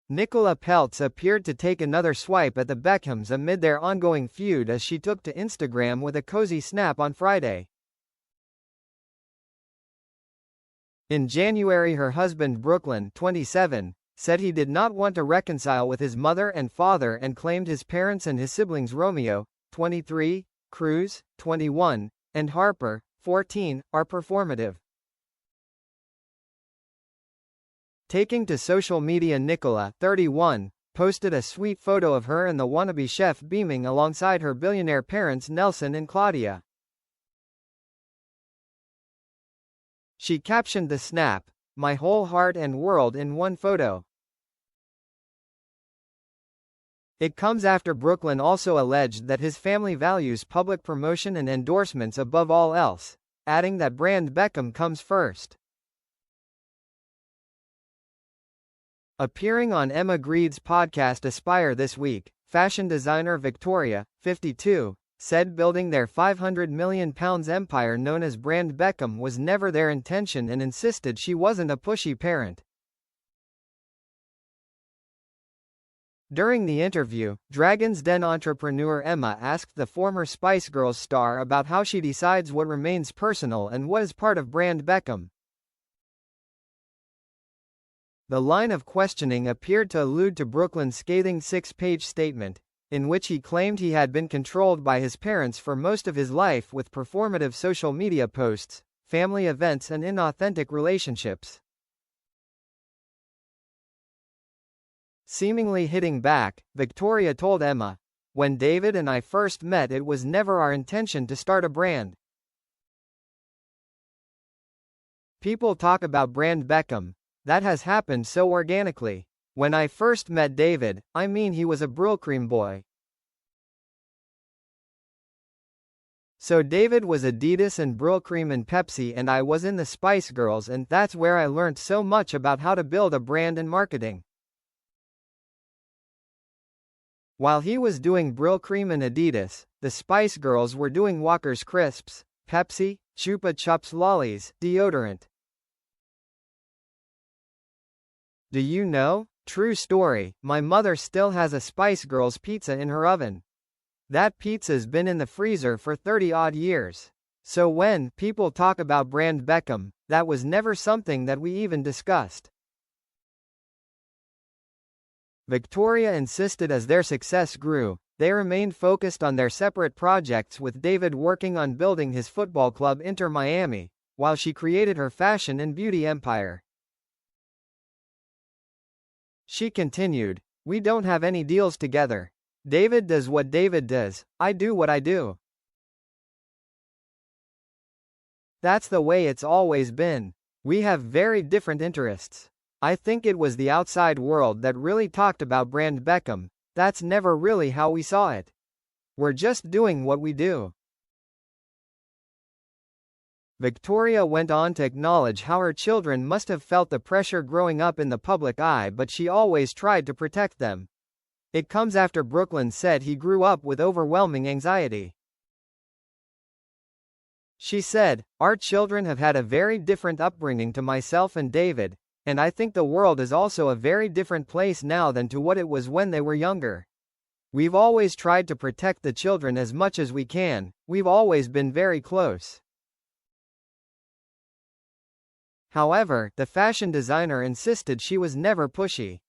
Nicola Peltz appeared to take another swipe at the Beckhams amid their ongoing feud as she took to Instagram with a cozy snap on Friday. In January, her husband Brooklyn, 27, said he did not want to reconcile with his mother and father and claimed his parents and his siblings Romeo, 23, Cruz, 21, and Harper, 14, are performative. Taking to social media, Nicola, 31, posted a sweet photo of her and the wannabe chef beaming alongside her billionaire parents Nelson and Claudia. She captioned the snap, "My whole heart and world in one photo." It comes after Brooklyn also alleged that his family values public promotion and endorsements above all else, adding that brand Beckham comes first. Appearing on Emma Greed's podcast Aspire this week, fashion designer Victoria, 52, said building their £500 million empire known as brand Beckham was never their intention and insisted she wasn't a pushy parent. During the interview, Dragon's Den entrepreneur Emma asked the former Spice Girls star about how she decides what remains personal and what is part of brand Beckham. The line of questioning appeared to allude to Brooklyn's scathing 6-page statement, in which he claimed he had been controlled by his parents for most of his life with performative social media posts, family events and inauthentic relationships. Seemingly hitting back, Victoria told Emma, "When David and I first met, it was never our intention to start a brand. People talk about brand Beckham. That has happened so organically. When I first met David, I mean he was a Brylcreem boy. So David was Adidas and Brylcreem and Pepsi and I was in the Spice Girls, and that's where I learnt so much about how to build a brand and marketing. While he was doing Brylcreem and Adidas, the Spice Girls were doing Walker's Crisps, Pepsi, Chupa Chups lollies, deodorant. Do you know? True story, my mother still has a Spice Girls pizza in her oven. That pizza's been in the freezer for 30-odd years. So when people talk about brand Beckham, that was never something that we even discussed." Victoria insisted as their success grew, they remained focused on their separate projects, with David working on building his football club Inter Miami, while she created her fashion and beauty empire. She continued, "We don't have any deals together. David does what David does, I do what I do. That's the way it's always been. We have very different interests. I think it was the outside world that really talked about brand Beckham. That's never really how we saw it. We're just doing what we do." Victoria went on to acknowledge how her children must have felt the pressure growing up in the public eye, but she always tried to protect them. It comes after Brooklyn said he grew up with overwhelming anxiety. She said, "Our children have had a very different upbringing to myself and David, and I think the world is also a very different place now than to what it was when they were younger. We've always tried to protect the children as much as we can, we've always been very close." However, the fashion designer insisted she was never pushy.